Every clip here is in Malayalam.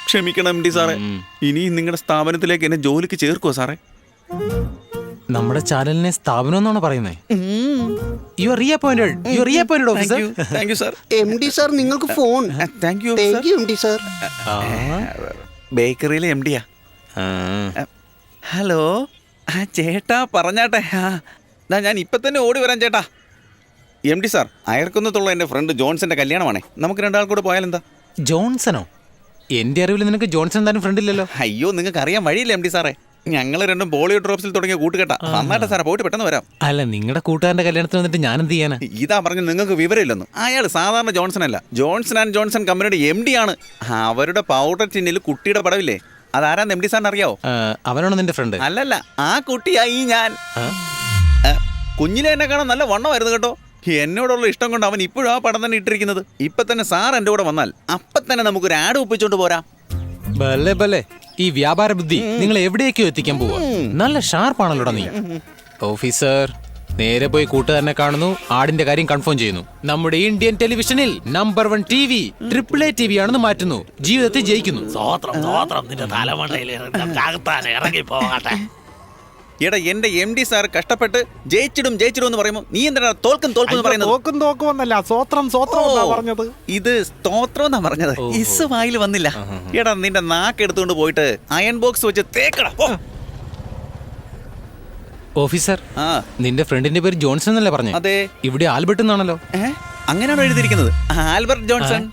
ക്ഷമിക്കണം എം ഡി സാറേ. ഇനിയും നിങ്ങളുടെ സ്ഥാപനത്തിലേക്ക് എന്നെ ജോലിക്ക് ചേർക്കുമോ സാറേ? നമ്മുടെ ചാനലിനെ സ്ഥാപനം എന്നാണ് പറയുന്നത്. You are reappointed officer. Thank you sir. MD sir നിങ്ങൾക്ക് ഫോൺ. Thank you thank you MD sir. ബേക്കറിയിലെ എം ഡിയാ. ഹലോ ചേട്ടാ, പറഞ്ഞാട്ടെ. ഞാൻ ഇപ്പം തന്നെ ഓടി വരാം ചേട്ടാ. എം ഡി സാർ, അയർക്കുന്നത്തുള്ള എൻ്റെ ഫ്രണ്ട് ജോൺസന്റെ കല്യാണമാണേ. നമുക്ക് രണ്ടാൾക്കൂടെ പോയാലെന്താ? ജോൺസണോ? എന്റെ അറിവിൽ നിനക്ക് ജോൺസൺ എന്തായാലും ഫ്രണ്ട് ഇല്ലല്ലോ. അയ്യോ, നിങ്ങൾക്ക് അറിയാൻ വഴിയില്ല എം ഡി സാറേ. ഞങ്ങൾ രണ്ടും ബോളിവുഡ് ഡ്രോപ്സിൽ തുടങ്ങിയ കൂട്ടുകെട്ടാ. വന്നാട്ടെ സാറേ, പോയിട്ട് പെട്ടെന്ന് വരാം. അല്ല, നിങ്ങളുടെ കൂട്ടുകാരന്റെ കല്യാണത്തിന് വന്നിട്ട് ഞാൻ എന്ത് ചെയ്യാനാ? ഇതാ പറഞ്ഞു നിങ്ങൾക്ക് വിവരമില്ലെന്ന്. അയാൾ സാധാരണ ജോൺസൺ അല്ല, ജോൺസൺ ആൻഡ് ജോൺസൺ കമ്പനിയുടെ MD ആണ്. അവരുടെ പൗഡർ ടിന്നിൽ കുട്ടിയുടെ പടവില്ലേ, അതാരാന്ന് എം ഡി സാറിന് അറിയാവോ? അവനാണോ നിന്റെ ഫ്രണ്ട്? അല്ലല്ല, ആ കുട്ടിയായി ഞാൻ. കുഞ്ഞിലെ എന്നെ കാണാൻ നല്ല വണ്ണമായിരുന്നു കേട്ടോ. എന്നോടുള്ള ഇഷ്ടം കൊണ്ട് അവൻ ഇപ്പോഴും ആ പടം തന്നെ ഇട്ടിരിക്കുന്നത്. ഇപ്പൊ തന്നെ സാർ എൻ്റെ കൂടെ വന്നാൽ അപ്പൊ തന്നെ നമുക്കൊരു ആഡ് ഒപ്പിച്ചോണ്ട് പോരാ. ബല്ലേ ബല്ലേ, ഈ വ്യാപാര ബുദ്ധി നിങ്ങൾ എവിടേക്കോ എത്തിക്കാൻ പോവാ. നല്ല ഷാർപ്പാണല്ലോടാ നീ. ഓഫീസർ, നേരെ പോയി കൂട്ടുകാരനെ കാണുന്നു, ആടിന്റെ കാര്യം കൺഫേം ചെയ്യുന്നു. നമ്മുടെ ഇന്ത്യൻ ടെലിവിഷനിൽ നമ്പർ 1 TV AAA TV ആണെന്ന് മാറ്റുന്നു. ജീവിതത്തിൽ ജയിക്കുന്നു. എടാ, എന്റെ MD സാർ കഷ്ടപ്പെട്ട് ജയിച്ചിടും എന്ന് പറയുമ്പോ നീ എന്താ തോൽക്കും പറയുന്നത്? ഇത് സ്തോത്രം എന്നാ പറഞ്ഞത്. ഇസ് വായിൽ വന്നില്ല. എടാ, നിന്റെ നാക്ക് എടുത്തുകൊണ്ട് പോയിട്ട് അയൺ ബോക്സ് വെച്ച് തേക്കടാ. ഓഫീസർ, നിന്റെ ഫ്രണ്ടിന്റെ പേര് ജോൺസൺ എന്നല്ലേ പറഞ്ഞു? അതെ. ഇവിടെ ആൽബർട്ട് എന്നാണല്ലോ. അങ്ങനെയാണോ എഴുതിയിരിക്കുന്നത്? Albert Johnson.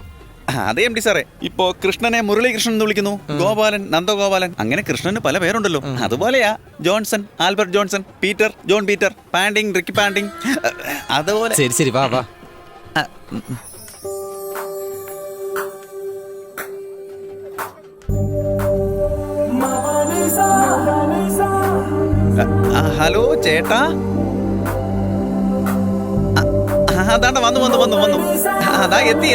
അതെ എം ഡി സാറേ. ഇപ്പോ കൃഷ്ണനെ മുരളീകൃഷ്ണൻ എന്ന് വിളിക്കുന്നു, ഗോപാലൻ നന്ദഗോപാലൻ, അങ്ങനെ കൃഷ്ണന് പല പേരുണ്ടല്ലോ. അതുപോലെയാ Johnson, Albert Johnson, Peter, John Peter, Ponting, Ricky Ponting, അതുപോലെ. ശരി വാ വാ. ഹലോ ചേട്ടാ. അതാണ്ട വന്നു. അതാ എത്തി.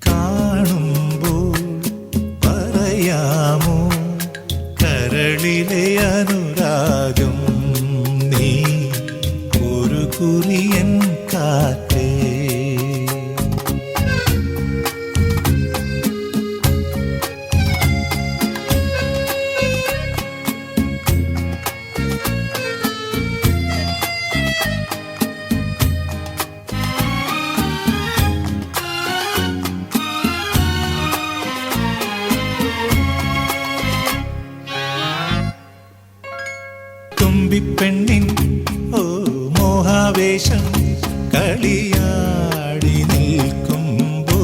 കാണുമ്പോൾ പറയാമോ കരളിലെ അനുരാഗം, നീ ഒരു കുറിയൻ കാറ്റേ. തുമ്പിപ്പെണ്ണിൻ മോഹാവേശം കളിയാടി നിൽക്കുമ്പോൾ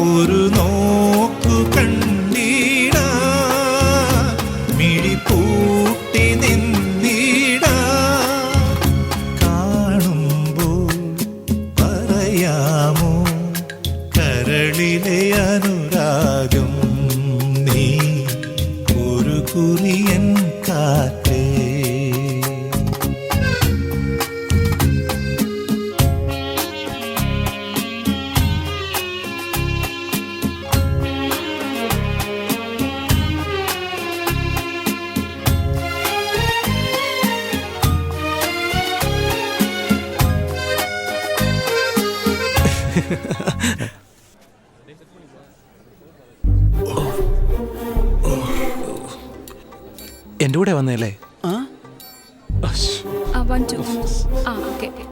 ഒരു നോക്കു കണ്ടീടാ, മിഴിപൂട്ടി നിന്നീടാ. കാണുമ്പോൾ പറയാമോ കരളിലെ അനുരാഗം, നീ ഒരു കുറിയൻ കാറ്റേ. എന്റെ കൂടെ വന്നല്ലേ?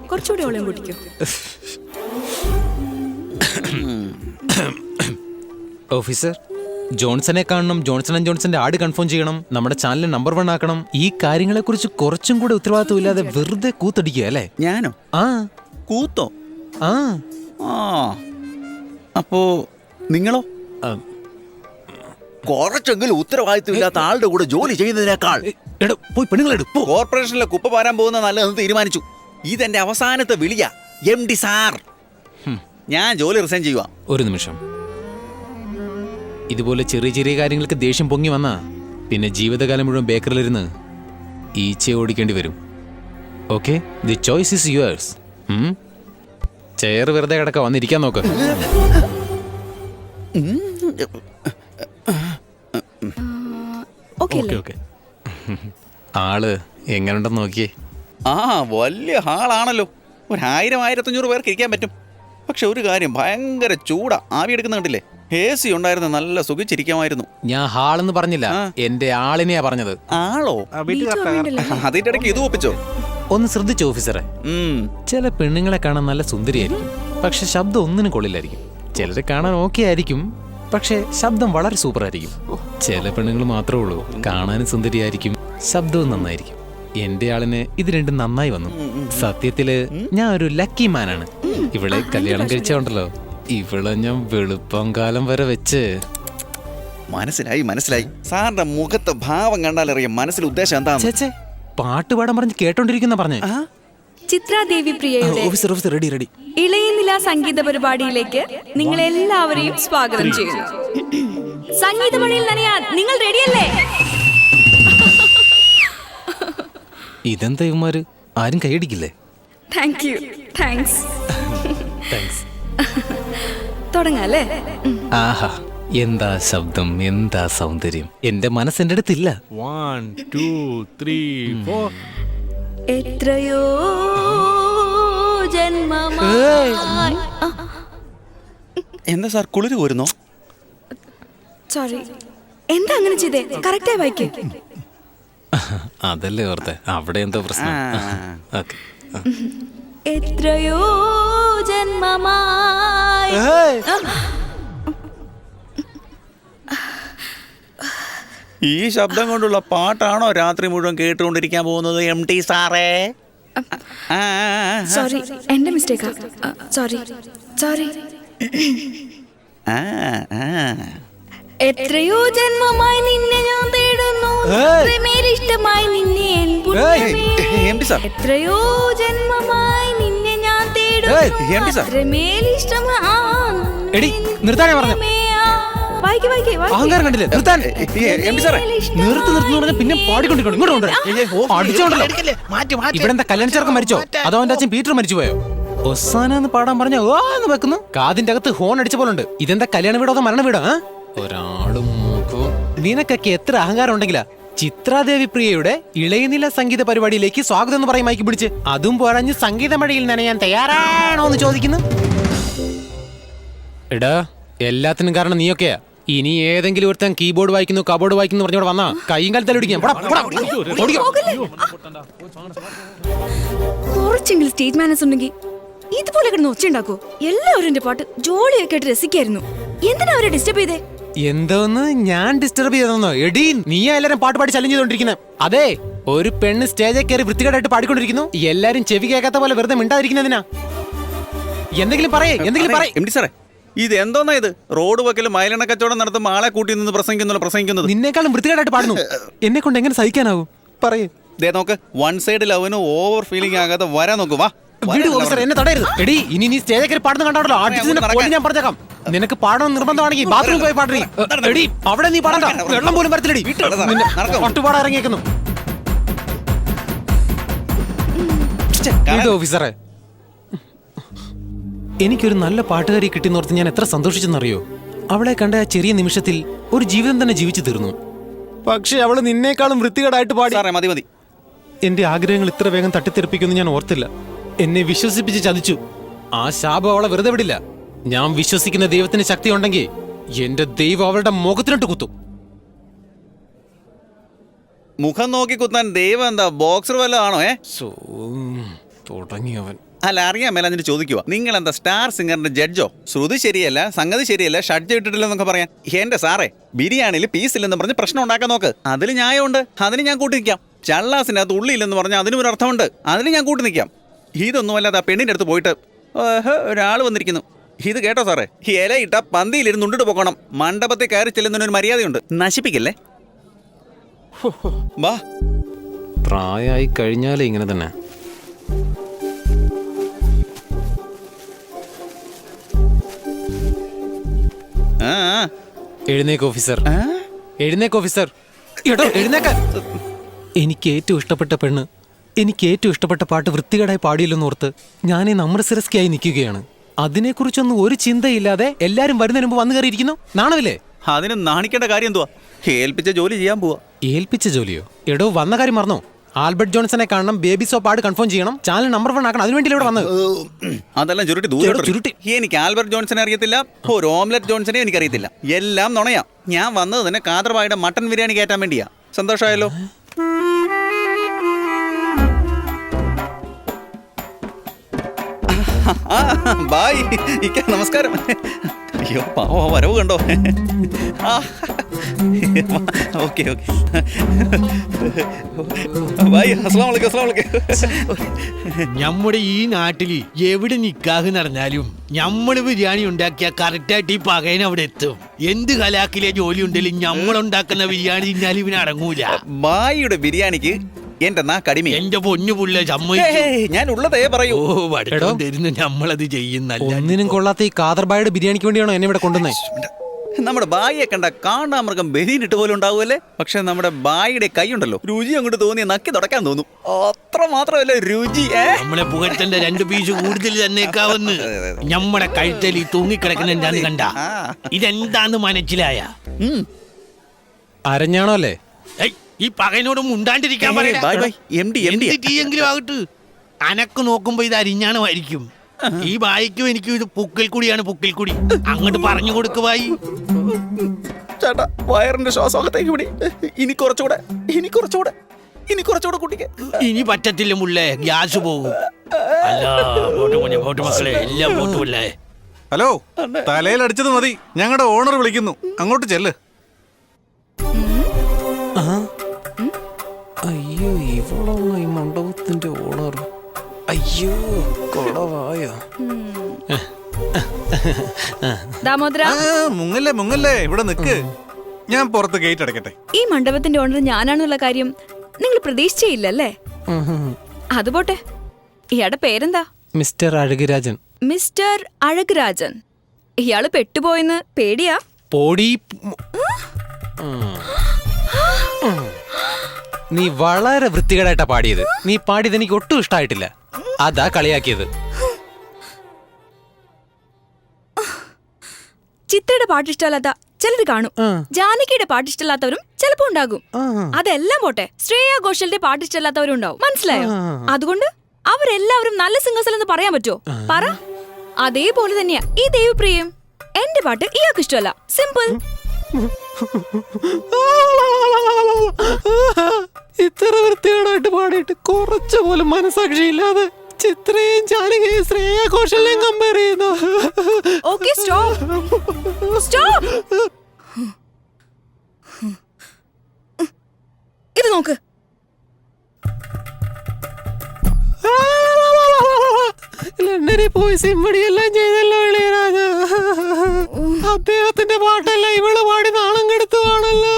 കുറച്ചുകൂടി ഓളം കുടിക്കോ. ഓഫീസർ, ജോൺസനെ കാണണം, ജോൺസൺ ആൻഡ് ജോൺസന്റെ ആഡ് കൺഫേം ചെയ്യണം, നമ്മുടെ ചാനൽ നമ്പർ 1 ആക്കണം. ഈ കാര്യങ്ങളെ കുറിച്ച് കുറച്ചും കൂടെ ഉത്തരവാദിത്വം ഇല്ലാതെ വെറുതെ കൂത്തടിക്കുക അല്ലേ? ഞാനോ? ആ കൂത്തോ? ആ ആ അപ്പോ നിങ്ങളോ? ആ. കുറച്ചെങ്കിലും ഉത്തരവാദിത്വം ഇല്ലാത്ത ആളുടെ കൂടെ ജോലി ചെയ്യുന്നതിനേക്കാൾ എടോ പോയി പെണ്ണുങ്ങളെടുപ്പോ. കോർപ്പറേഷനിലെ കുപ്പ പാരാൻ പോകുന്ന നല്ലതെന്ന് തീരുമാനിച്ചു. ഇതെന്റെ അവസാനത്തെ വിളിയാ MD സാർ. ഞാൻ ജോലി റിസൈൻ ചെയ്യുക. ഒരു നിമിഷം. ഇതുപോലെ ചെറിയ ചെറിയ കാര്യങ്ങൾക്ക് ദേഷ്യം പൊങ്ങി വന്നാ പിന്നെ ജീവിതകാലം മുഴുവൻ ബേക്കറിലിരുന്ന് ഈച്ചയെ ഓടിക്കേണ്ടി വരും. Okay, the choice is yours. Chair വെറുതെ കിടക്ക, വന്നിരിക്കാൻ നോക്ക്. Okay okay. ആള് എങ്ങനെയുണ്ടെന്ന് നോക്കിയേ. ആ വലിയ ഹാളാണല്ലോ. 1000-1500 പേർക്ക് ഇരിക്കാൻ പറ്റും. പക്ഷെ ഒരു കാര്യം, ഭയങ്കര ചൂടാ. ആവി എടുക്കുന്ന കണ്ടില്ലേ? AC ഉണ്ടായിരുന്നു, നല്ല സുഖിച്ചിരിക്കാമായിരുന്നു. ഞാൻ ഹാളെന്ന് പറഞ്ഞില്ല, എന്റെ ആളിനെയാ പറഞ്ഞത്. ആളോ? അതിന്റെ ഇടയ്ക്ക് ഇത് ഒപ്പിച്ചോ? ഒന്ന് ശ്രദ്ധിച്ചു ഓഫീസറെ. ചില പെണ്ണുങ്ങളെ കാണാൻ നല്ല സുന്ദരിയായിരിക്കും, പക്ഷെ ശബ്ദം ഒന്നിനും കൊള്ളില്ലായിരിക്കും. ചിലരെ കാണാൻ ഓക്കെ ആയിരിക്കും, പക്ഷെ ശബ്ദം വളരെ സൂപ്പർ ആയിരിക്കും. ചില പെണ്ണുങ്ങൾ മാത്രമേ ഉള്ളൂ, കാണാനും സുന്ദരിയായിരിക്കും, ശബ്ദവും നന്നായിരിക്കും. എന്റെ ആളിന് ഇത് രണ്ടും നന്നായി വന്നു. സത്യത്തില് ഞാൻ ഒരു ലക്കി മാനാണ്. ഇവളെ കല്യാണം കഴിച്ചോണ്ടല്ലോ, ഇവളെ ഞാൻ വെളുപ്പം കാലം വരെ വെച്ച്. മനസ്സിലായി. സാറിന്റെ മുഖത്തെ ഭാവം കണ്ടാലറിയാം മനസ്സിൽ ഉദ്ദേശം എന്താണ്. ചേച്ചേ, പാട്ട് പാടാൻ പറഞ്ഞ് കേട്ടോണ്ടിരിക്കുന്ന പറഞ്ഞേ. ചിത്രാദേവി പ്രിയയുടെ ഓഫീസർ റെഡി. ഇളയനില സംഗീത പരിപാടിയിലേക്ക് നിങ്ങളെല്ലാവരെയും സ്വാഗതം ചെയ്യുന്നു. സംഗീതമണിയിൽ നനയാൻ നിങ്ങൾ റെഡിയല്ലേ? ഇതെന്താ ഇവന്മാര് ആരും കൈയടിക്കില്ലേ? താങ്ക്സ്. തുടങ്ങാല്ലേ? ആഹാ, എന്താ ശബ്ദം, എന്താ സൗന്ദര്യം. എന്റെ മനസ്സെന്റെ അടുത്തില്ല. 1 2 3 4. എത്രയോ ജന്മമായി. എന്താ സാർ, കുളിര് പോരുന്നോ? സോറി, എന്താ അങ്ങനെ ചെയ്തേ? കറക്റ്റായി വായിക്കേ. അതല്ലേ ഓർത്തെ, അവിടെ എന്തോ പ്രശ്നം. ഓക്കെ. എത്രയോ ജന്മമായി. ഈ ശബ്ദം കൊണ്ടുള്ള പാട്ടാണോ രാത്രി മുഴുവൻ കേട്ടുകൊണ്ടിരിക്കാൻ പോകുന്നത് MD സാറേ? സോറി, എന്റെ മിസ്റ്റേക്കാ. സോറി. എത്രയോ ജന്മമായി നിന്നെ ഞാൻ തേടുന്നു, ഇഷ്ടമായി നിന്നെ എൻ MD സാർ. എത്രയോ ജന്മമായി നിന്നെ ഞാൻ MD സാർ. എടി നിർത്താനേ പറഞ്ഞ. അഹങ്കാരം കണ്ടില്ലേ? നിർത്താൻ. MD സാറേ. നിർത്ത് പറഞ്ഞ പിന്നെ പാടിക്കൊണ്ടിരിക്കണം. ഇങ്ങോട്ട് അടിച്ചോണ്ടല്ലോ. ഇവിടെ എന്താ കല്യാണ ചെറുക്കൻ മരിച്ചോ? അതോ അവന്റെ അച്ഛൻ പീറ്റർ മരിച്ചുപോയോ? ഒസാനെന്ന് പാടാൻ പറഞ്ഞ ഓന്ന് വെക്കുന്നു. കാതിന്റെ അകത്ത് ഹോൺ അടിച്ച പോലുണ്ട്. ഇതെന്താ കല്യാണ വീടോ അതോ മരണ വീടോ? ഒരാളും നോക്കും. നിനക്കൊക്കെ എത്ര അഹങ്കാരം ഉണ്ടെങ്കിലാ ചിത്രാദേവി പ്രിയയുടെ ഇളയനില സംഗീത പരിപാടിയിലേക്ക് സ്വാഗതം എന്ന് പറയും മൈക്ക് പിടിച്ച്. അതും പോരാഞ്ഞ് സംഗീതമഴയിൽ നനയാൻ തയ്യാറാണോ എന്ന് ചോദിക്കുന്നു. എടാ, എല്ലാത്തിനും കാരണം നീയൊക്കെയാ. ഇനി ഏതെങ്കിലും ഒരുത്തൻ കീബോർഡ് വായിക്കുന്നു കബോർഡ് വായിക്കുന്നു പറഞ്ഞോട് വന്നാ കൈയും കാലത്തലൊടിക്കാം. കുറച്ചെങ്കിലും സ്റ്റേജ് മാനേഴ്സ് ഉണ്ടെങ്കിൽ ഇതുപോലെ കിടന്ന് ഒച്ചുണ്ടാക്കോ? എല്ലാവരും എന്റെ പാട്ട് ജോളിയൊക്കെ ആയിട്ട് രസിക്കായിരുന്നു. എന്തിനാ അവരെ ഡിസ്റ്റർബ് ചെയ്തേ? എന്തോന്ന് ഞാൻ ഡിസ്റ്റർബ് ചെയ്തെന്നോ? എടീ, നീയാ എല്ലാരും പാട്ട് പാടി ചലഞ്ച് ചെയ്തോണ്ടിരിക്കുന്നത്. അതെ, ഒരു പെണ്ണ് സ്റ്റേജിൽ കയറി വൃത്തികേടായിട്ട് പാടിക്കൊണ്ടിരിക്കുന്നു. എല്ലാരും ചെവി കേൾക്കാത്ത പോലെ വെറുതെ മിണ്ടാതിരിക്കുന്നതിനാ. എന്തെങ്കിലും പറയേ. MD സാറേ, ഇത് എന്തോന്നാ ഇത്? റോഡ് വക്കലും മൈലെണ്ണ കച്ചവടം നടത്തുമ്പോൾ ആളെ കൂട്ടി നിന്ന് പ്രസംഗിക്കുന്നത്. നിന്നേക്കാളും വൃത്തികേടായിട്ട് പാടുന്നു. എന്നെ കൊണ്ട് എങ്ങനെ സഹിക്കാനാവും? പറയേ. ദേ നോക്ക്, വൺ സൈഡ് ലവിന് ഓവർ ഫീലിംഗ് ആകാതെ വരാൻ നോക്ക്. വാ. എന്നെ തടയരുത്. എടി, ഇനി നീ സ്റ്റേജിൽ കയറി പാടുന്ന കണ്ടോ ഞാൻ പറഞ്ഞേക്കാം. നിനക്ക് പാടണം നിർബന്ധമാണെങ്കിൽ ബാത്റൂമിൽ പോയി പാടണി. എടി, അവിടെ നീ പാടണ്ട. വെള്ളം പോലും വരത്തില്ലടി. ഒട്ടുപാടാ ഇറങ്ങിയേക്കുന്നു. ഓഫീസറെ, എനിക്കൊരു നല്ല പാട്ടുകാരി കിട്ടിയെന്നോർത്ത് ഞാൻ എത്ര സന്തോഷിച്ചെന്നറിയോ? അവളെ കണ്ട ആ ചെറിയ നിമിഷത്തിൽ ഒരു ജീവിതം തന്നെ ജീവിച്ചു തീർന്നു. പക്ഷെ അവള് നിന്നേക്കാളും വൃത്തികേടായിട്ട് പാടി. മതി. എന്റെ ആഗ്രഹങ്ങൾ ഇത്ര വേഗം തട്ടിത്തെറിപ്പിക്കുമെന്ന് ഞാൻ ഓർത്തില്ല. എന്നെ വിശ്വസിപ്പിച്ച് ചതിച്ചു. ആ ശാപം അവളെ വെറുതെ വിടില്ല. ഞാൻ വിശ്വസിക്കുന്ന ദൈവത്തിന് ശക്തി ഉണ്ടെങ്കിൽ എന്റെ ദൈവം അവളുടെ മുഖത്തിനിട്ട് കുത്തും. മുഖം നോക്കി കുത്താൻ ദൈവം എന്താ ബോക്സർ വല്ലതാണോ? തുടങ്ങിയവൻ. അല്ല അറിയാൻ മേല എന്നിട്ട് ചോദിക്കുക, നിങ്ങൾ എന്താ സ്റ്റാർ സിംഗറിന്റെ ജഡ്ജോ? ശ്രുതി ശരിയല്ല, സംഗതി ശരിയല്ല, ഷഡ്ജ് ഇട്ടിട്ടില്ലെന്നൊക്കെ പറയാൻ. എന്റെ സാറേ, ബിരിയാണിയിൽ പീസില്ലെന്ന് പറഞ്ഞ് പ്രശ്നം ഉണ്ടാക്കാൻ നോക്ക്. അതിൽ ന്യായമുണ്ട്, അതിന് ഞാൻ കൂട്ടി നിൽക്കാം. ചള്ളാസിനകത്ത് ഉള്ളിയില്ലെന്ന് പറഞ്ഞാൽ അതിനും ഒരു അർത്ഥമുണ്ട്, അതിന് ഞാൻ കൂട്ടി നിൽക്കാം. ഇതൊന്നും അല്ലാതെ ആ പെണ്ണിന്റെ അടുത്ത് പോയിട്ട് ഒരാൾ വന്നിരിക്കുന്നു, ഇത് കേട്ടോ സാറേ, ഇലയിട്ട പന്തിയിലിരുന്ന് ഉണ്ടിട്ട് പോകണം. മണ്ഡപത്തിൽ കയറി ചെല്ലുന്നതിനൊരു മര്യാദയുണ്ട്, നശിപ്പിക്കല്ലേ. വാ. പ്രായമായി കഴിഞ്ഞാലേ ഇങ്ങനെ തന്നെ. ആ എഴുന്നേക്ക് ഓഫീസർ, എഴുന്നേക്ക് ഓഫീസർ. എടോ എഴുന്നേക്കാൻ. എനിക്ക് ഏറ്റവും ഇഷ്ടപ്പെട്ട പെണ്ണ്, എനിക്ക് ഏറ്റവും ഇഷ്ടപ്പെട്ട പാട്ട് വൃത്തികേടായി പാടിയില്ലെന്ന് ഓർത്ത് ഞാൻ ഈ നമ്രസിരസ്കിയായി നിൽക്കുകയാണ്. അതിനെക്കുറിച്ചൊന്നും ഒരു ചിന്തയില്ലാതെ എല്ലാരും വരുന്നതിന് മുമ്പ് വന്നു കയറിയിരിക്കുന്നു. നാണമില്ലേ? അതിന് നാണിക്കേണ്ട കാര്യം എന്തുവാ? ഏൽപ്പിച്ച ജോലി ചെയ്യാൻ പോവാ. ഏൽപ്പിച്ച ജോലിയോ? എടോ വന്ന കാര്യം മറന്നോ? ആൽബർട്ട് ജോൺസനെ കാണണം, ബേബി സോപ്പ് ആഡ് കൺഫേം ചെയ്യണം, ചാനൽ നമ്പർ 1 ആക്കണം. അതിനുവേണ്ടി ഇവിടെ വന്നത്. അതെല്ലാം ചുരുട്ടി ദൂരം ചുരുട്ടി. എനിക്ക് ആൽബർട്ട് ജോൺസനെ അറിയത്തില്ല, ഒരു ഓംലെറ്റ് ജോൺസനെ എനിക്കറിയത്തില്ല. എല്ലാം നുണയാ. ഞാൻ വന്നത് തന്നെ കാദർബായുടെ മട്ടൻ ബിരിയാണി കയറ്റാൻ വേണ്ടിയാ. സന്തോഷമായല്ലോ. ബായ് ഇക്ക, നമസ്കാരം. അയ്യോ പാവ, വരവ് കണ്ടോ? Okay okay bye. അസ്സലാമു അലൈക്കും. അസ്സലാമു അലൈക്കും. നമ്മുടെ ഈ നാട്ടില് എവിടെ നിക്കാഹ് നടന്നാലും നമ്മള് ബിരിയാണി ഉണ്ടാക്കിയ കറക്റ്റായിട്ട് ഈ പകയൻ അവിടെ എത്തും. എന്ത് കലാക്കിലെ ജോലി ഉണ്ടെങ്കിലും നമ്മളുണ്ടാക്കുന്ന ബിരിയാണി തിന്നാലും ഇവന് അടങ്ങൂല. ബായിയുടെ ബിരിയാണിക്ക് എന്റെ നാ കടിമ. എന്റെ പൊന്നു പുള്ള സമ്മതിച്ചു. ഞാൻ ഉള്ളതേ പറയൂ. തരുന്നു നമ്മളത് ചെയ്യുന്നല്ല. ഒന്നിനും കൊള്ളാത്ത ഈ കാദർബായുടെ ബിരിയാണിക്ക് വേണ്ടിയാണോ എന്നെ ഇവിടെ കൊണ്ടുവന്നേ? നമ്മുടെ ബായിയെ കണ്ട കാണ്ടാമൃഗം ബലിയിലിട്ട് പോലും ഉണ്ടാവുമല്ലേ. പക്ഷെ നമ്മുടെ ബായിയുടെ കൈ ഉണ്ടല്ലോ, രുചി അങ്ങോട്ട് തോന്നിയ നക്കി തുടക്കാൻ തോന്നും. അത്ര മാത്രമല്ല രുചി. നമ്മളെ പുകഴ്ത്തന്റെ 2 പീസ് കൂടുതൽ തന്നേക്കാവുന്ന്. നമ്മുടെ കഴുത്തൽ ഈ തൂങ്ങിക്കിടക്കുന്ന എന്താന്ന് കണ്ട ഇതെന്താന്ന് മനസ്സിലായ? അരഞ്ഞാണോ അല്ലേ? ഈ പകയനോട് മുണ്ടാണ്ടിരിക്കാൻ പറയെങ്കിലും ആകട്ട്. അനക്ക് നോക്കുമ്പോ ഇത് അരിഞ്ഞാണമായിരിക്കും. ഈ ബായിക്കും എനിക്കും ഇത് പുക്കിൽ കൂടിയാണ്, പുക്കിൽ കൂടി. അങ്ങോട്ട് പറഞ്ഞു കൊടുക്കുവായി. ചേട്ടാ, വയറിന്റെ ശ്വാസത്തേക്ക് വിടി. ഇനി കുറച്ചുകൂടെ, ഇനി കുറച്ചുകൂടെ, ഇനി കുറച്ചുകൂടെ കുട്ടിക്ക്. ഇനി പറ്റത്തില്ല മുള്ളേ, ഗ്യാസ് പോകും. അല്ല പോട്ട് മക്കളെ, എല്ലാം പോട്ടുമല്ലേ. ഹലോ, തലയിൽ അടിച്ചത് മതി, ഞങ്ങളുടെ ഓണർ വിളിക്കുന്നു, അങ്ങോട്ട് ചെല്ല്. അയ്യോ, ഇവളാണോ ഈ മണ്ഡപത്തിന്റെ ഓണർ? അയ്യോ, കൊളവായോ. ദാമോദര, മുങ്ങല്ലേ മുങ്ങല്ലേ, ഇവിടെ നിക്ക്, ഞാൻ പുറത്ത് ഗേറ്റ് അടയ്ക്കട്ടെ. ഈ മണ്ഡപത്തിന്റെ ഓണർ ഞാനാണെന്നുള്ള കാര്യം നിങ്ങൾ പ്രതീക്ഷിച്ചേയില്ലല്ലേ? അത് പോട്ടെ, ഇയാളുടെ പേരെന്താ? മിസ്റ്റർ അഴകുരാജൻ. മിസ്റ്റർ അഴകുരാജൻ. ഇയാള് പെട്ടുപോയെന്ന് പേടിയാ? പോടി. നീ വളരെ വൃത്തികേടായിട്ടാ പാടിയത്. നീ പാടിയത് എനിക്ക് ഒട്ടും ഇഷ്ടമായിട്ടില്ല, അതാ കളിയാക്കിയത്. ചിത്രയുടെ പാട്ട് ഇഷ്ടമല്ലാത്ത ചിലര് കാണും, ജാനകിയുടെ പാട്ട് ഇഷ്ടമല്ലാത്തവരും ചിലപ്പോ ഉണ്ടാകും. അതെല്ലാം പോട്ടെ, ശ്രേയ ഘോഷലിന്റെ പാട്ട് ഇഷ്ടമല്ലാത്തവരും ഉണ്ടാവും. മനസ്സിലായോ? അതുകൊണ്ട് അവരെല്ലാവരും നല്ല സിംഗേഴ്സ് എന്ന് പറയാൻ പറ്റുമോ? പറ. അതേപോലെ തന്നെയാ ഈ ദേവിപ്രിയയും. എന്റെ പാട്ട് ഇയാൾക്ക് ഇഷ്ടമല്ല, സിമ്പിൾ. ഇത്ര വൃത്തികേടായിട്ട് പാടിയിട്ട് കുറച്ചു പോലും മനസാക്ഷിയില്ലാതെ ചിത്രയും ജാനകിയും ശ്രേയ ഘോഷലിനെയും കമ്പയർ ചെയ്യുന്നു. Okay, stop. സ്റ്റോപ്പ്. ഇത് നോക്ക്. ലണ്ടനിൽ പോയി സിംബടിയെല്ലാം ചെയ്തല്ലോ ഇളയരാജ. അദ്ദേഹത്തിന്റെ പാട്ടല്ല ഇവള് പാടി നാണം കെടുത്തുവാണല്ലോ.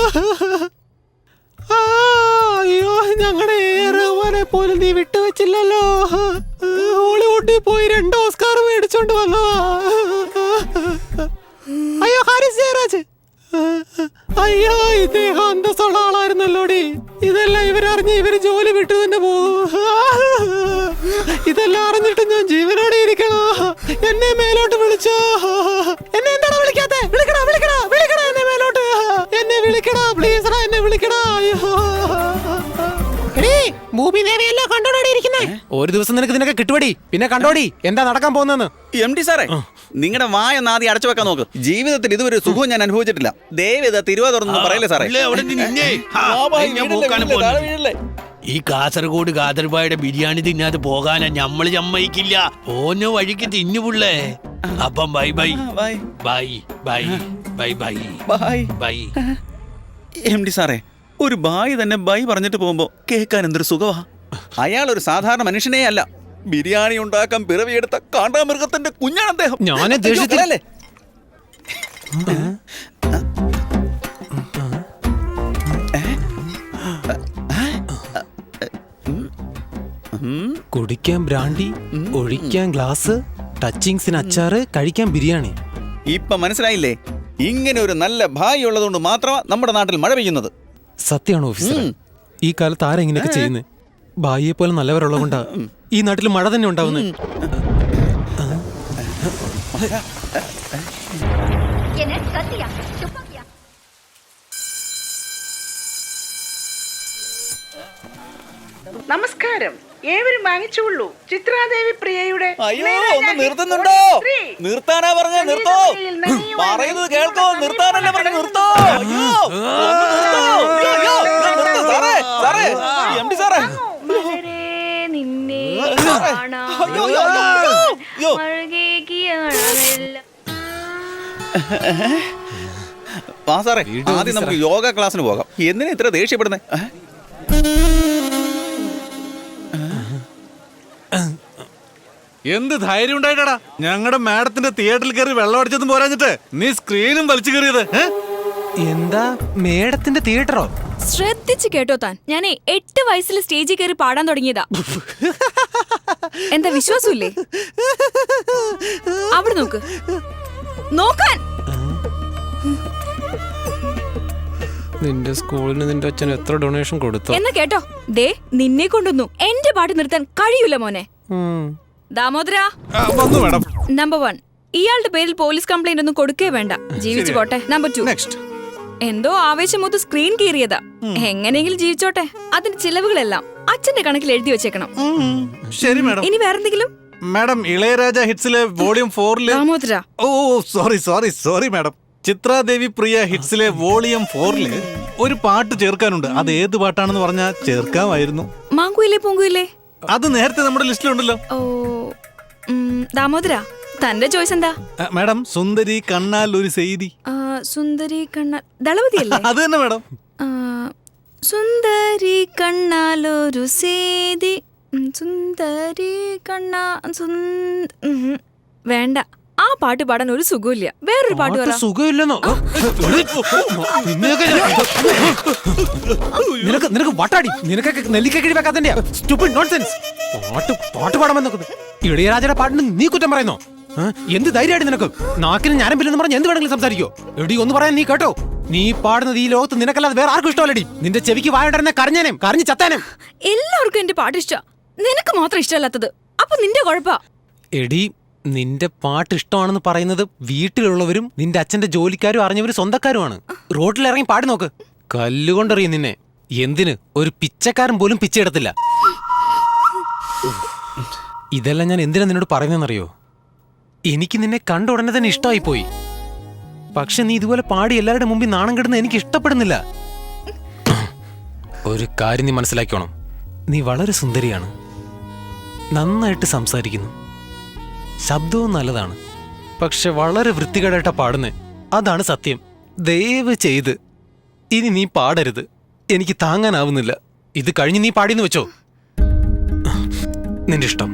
അയ്യോ, ഞങ്ങളുടെ ഏറെ പോലും നീ വിട്ടുവെച്ചില്ലല്ലോ. ഹോളിവുഡിൽ പോയി 2 ഓസ്കാർ മേടിച്ചോണ്ട് വന്നതാ. അയ്യോ, ഹാരിസ് ജയരാജ്. അയ്യോ, ഇദ്ദേഹം അന്തസ്സുള്ള ആളായിരുന്നല്ലോടി. ഇതെല്ലാം ഇവരറിഞ്ഞ് ഇവര് ജോലി വിട്ടു തന്നെ പോകും. ഇതെല്ലാം അറിഞ്ഞിട്ട് ഞാൻ ജീവനോടെ ഇരിക്കണോ? എന്നെ മേലോട്ട് വിളിച്ചോ? എന്നെ എന്താണ് വിളിക്കാത്തെ? വിളിക്കടാ, വിളിക്കടാ, വിളിക്കടാ എന്നെ മേലോട്ട്. എന്നെ വിളിക്കടാ, പ്ലീസ് എന്നെ വിളിക്കടാ. അയ്യോ, ഭൂമി ദേവിയല്ലോ കണ്ടോടി ഇരിക്കുന്നേ. ഒരു ദിവസം നിനക്ക് ഇതിനൊക്കെ കിട്ടുപടി, പിന്നെ കണ്ടോടി എന്താ നടക്കാൻ പോകുന്നെന്ന്. MD സാറേ, നിങ്ങളുടെ വായൊന്ന് ആദ്യം അടച്ചു വെക്കാൻ നോക്ക്. ജീവിതത്തിൽ ഇതുവരെ സുഖവും ഞാൻ അനുഭവിച്ചിട്ടില്ല. ദയവ് ഇത് തിരുവാതിറന്നു പറയല്ലേ സാറേ. ഈ കാസർഗോഡ് കാതർബായുടെ ബിരിയാണി തിന്നാതെ പോകാനാ ഞമ്മള് സമ്മതിക്കില്ല. ഓരോ വഴിക്ക് തിന്നുപുള്ളേ. അപ്പം bye bye bye bye bye bye bye bye. Bye. M D സാറേ, ഒരു ബായ് തന്നെ ബൈ പറഞ്ഞിട്ട് പോകുമ്പോ കേൾക്കാൻ എന്തൊരു സുഖവാ. അയാൾ ഒരു സാധാരണ മനുഷ്യനേ അല്ല, ബിരിയാണി ഉണ്ടാക്കാൻ പിറവിയെടുത്ത കാണ്ടാമൃഗത്തിന്റെ കുഞ്ഞാണ് അദ്ദേഹം. ഞാനേ ദേഷ്യത്തിൽ- അല്ലേ? കുടിക്കാൻ ബ്രാൻഡി, ഒഴിക്കാൻ ഗ്ലാസ്, ടച്ചിങ്സിന് അച്ചാറ്, കഴിക്കാൻ ബിരിയാണി. ഇപ്പൊ മനസ്സിലായില്ലേ? ഇങ്ങനെ ഒരു നല്ല ഭായി ഉള്ളതുകൊണ്ട് മാത്രമാ നമ്മുടെ നാട്ടിൽ മഴ പെയ്യുന്നത്. സത്യമാണ് ഓഫീസർ. ഈ കാലത്ത് ആരാ ഇങ്ങനെയൊക്കെ ചെയ്യുന്നത്? ഭായിയെ പോലെ നല്ലവരുള്ളതുകൊണ്ടാ ഈ നാട്ടിൽ മഴ തന്നെ ഉണ്ടാവുന്നത്. നമസ്കാരം, ഏവരും വാങ്ങിച്ചുള്ളൂ. ചിത്രാദേവി പ്രിയയുടെ അയ്യോ, ഒന്ന് നിർത്തുന്നുണ്ടോ? നിർത്താനാ പറഞ്ഞ നിർത്തോ. പറയുന്നത് കേൾക്കോ. നിർത്താനല്ലേ പറഞ്ഞ നിർത്തോ. അയ്യോ, ഒന്ന് നിർത്തോ. അയ്യോ, നിർത്തോ സാറേ. സാറേ, എം ഡി സാറേ. നിന്നെ സാറേ. അയ്യോ, അയ്യോ, അയ്യോ. വാ സാറേ, ആദ്യം നമുക്ക് യോഗ ക്ലാസ്സിന് പോകാം. എന്തിനാ ഇത്ര ദേഷ്യപ്പെടുന്നേ? എന്ത് ധൈര്യം ഉണ്ടായിട്ടാ ഞങ്ങളുടെ മാഡത്തിന്റെ തിയേറ്ററിൽ കയറി വെള്ളം അടിച്ചതും പോരാഞ്ഞിട്ട് നീ സ്ക്രീനും വലിച്ചു കയറിയത്? എന്താ മേഡത്തിന്റെ തിയേറ്ററോ? ശ്രദ്ധിച്ചു കേട്ടോ താൻ. ഞാനേ 8 വയസ്സിൽ സ്റ്റേജിൽ കയറി പാടാൻ തുടങ്ങിയതാ. എന്താ വിശ്വാസമില്ലേ? അവിടെ നോക്ക്, നോക്കാൻ. നിന്റെ സ്കൂളിന് നിന്റെ അച്ഛൻ എത്ര ഡൊണേഷൻ കൊടുത്തു? എന്നാ കേട്ടോ, ദേ നിന്നെ കൊണ്ടൊന്നും എന്റെ പാട്ട് നിർത്താൻ കഴിയൂല മോനെ. ദാമോദര, വന്നു മാഡം. നമ്പർ 1, ഇയാളുടെ പേരിൽ പോലീസ് കംപ്ലൈന്റ് ഒന്നും കൊടുക്കേ വേണ്ട, ജീവിച്ചു പോട്ടെ. Number 2, next. എന്തോ ആവേശമൊത്ത് സ്ക്രീൻ കീറിയതാ, എങ്ങനെയെങ്കിലും ജീവിച്ചോട്ടെ. അതിന്റെ ചിലവുകളെല്ലാം അച്ഛന്റെ കണക്കിൽ എഴുതി വെച്ചേക്കണം. ശരി മാഡം. ഇനി വേറെന്തെങ്കിലും? മാഡം, ഇളയരാജ ഹിറ്റ്സിലെ വോളിയം 4-ല് ദാമോദര, ഓ സോറി മാഡം. ചിത്രാദേവി പ്രിയ ഹിറ്റ്സിലെ വോളിയം 4-ല് ഒരു പാട്ട് ചേർക്കാനുണ്ട്. അത് ഏത് പാട്ടാണെന്ന് പറഞ്ഞാൽ ചേർക്കാമായിരുന്നു. മാങ്കുയില്ലേ പൂങ്കുയില്ലേ? അത് നേരത്തെ നമ്മുടെ ലിസ്റ്റിലുണ്ടല്ലോ. ഓ, ദാമോദര, തന്റെ ചോയ്സ് എന്താ? മാഡം, സുന്ദരി കണ്ണാൽ ഒരു സെയ്തി. സുന്ദരി കണ്ണ ദളപതിയല്ലേ? അത് തന്നെ മാഡം. സുന്ദരി കണ്ണാലൊരു സേതി, സുന്ദരി കണ്ണാ വേണ്ട, ആ പാട്ട് പാടാൻ ഒരു സുഖമില്ല. വേറൊരു പാട്ട് പറ. സുഖമില്ലെന്നോ? നിനക്ക് വട്ടാടി, നിനക്കൊക്കെ നെല്ലിക്ക കിഴി വെക്കാത്തന്റെയാ. Stupid nonsense. പാട്ട് പാടാൻ നോക്കുന്നത് ഇളയരാജയുടെ പാട്ടിന് നീ കുറ്റം പറയുന്നോ? എന്ത് ധൈര്യമായിട്ട് നിനക്ക്? നാക്കിന് ഞാനും പില്ലെന്ന് പറഞ്ഞ് എന്ത് വേണമെങ്കിലും സംസാരിക്കോ? എടി, ഒന്ന് പറയാൻ നീ കേട്ടോ. നീ പാടുന്നത് ഈ ലോകത്ത് നിനക്കല്ലാതെ വേറെ ആർക്കും ഇഷ്ടമല്ലടി. നിന്റെ ചെവിക്ക് വായുണ്ടായിരുന്നെ കരഞ്ഞേനേം കരഞ്ഞു ചത്താനേം. എല്ലാവർക്കും എന്റെ പാട്ട് ഇഷ്ട, നിനക്ക് മാത്രം ഇഷ്ടമല്ലാത്തത്. അപ്പൊ നിന്റെ കുഴപ്പാ. എടി, നിന്റെ പാട്ട് ഇഷ്ടമാണെന്ന് പറയുന്നത് വീട്ടിലുള്ളവരും നിന്റെ അച്ഛന്റെ ജോലിക്കാരും അറിഞ്ഞവരും സ്വന്തക്കാരുമാണ്. റോഡിലിറങ്ങി പാടി നോക്ക്, കല്ലുകൊണ്ടറിയും നിന്നെ. എന്തിന്? ഒരു പിച്ചക്കാരൻ പോലും പിച്ചയിടത്തില്ല. ഇതെല്ലാം ഞാൻ എന്തിനാ നിന്നോട് പറയുന്നതെന്നറിയോ? എനിക്ക് നിന്നെ കണ്ട ഉടനെ തന്നെ ഇഷ്ടമായി പോയി. പക്ഷെ നീ ഇതുപോലെ പാടി എല്ലാവരുടെ മുമ്പിൽ നാണം കെടുന്ന എനിക്ക് ഇഷ്ടപ്പെടുന്നില്ല. ഒരു കാര്യം നീ മനസ്സിലാക്കണം, നീ വളരെ സുന്ദരിയാണ്, നന്നായിട്ട് സംസാരിക്കുന്നു, ശബ്ദവും നല്ലതാണ്. പക്ഷെ വളരെ വൃത്തികേടായിട്ടാ പാടുന്നേ, അതാണ് സത്യം. ദയവ് ചെയ്ത് ഇനി നീ പാടരുത്, എനിക്ക് താങ്ങാനാവുന്നില്ല. ഇത് കഴിഞ്ഞ് നീ പാടിയെന്ന് വെച്ചോ, നിന്റെ ഇഷ്ടം.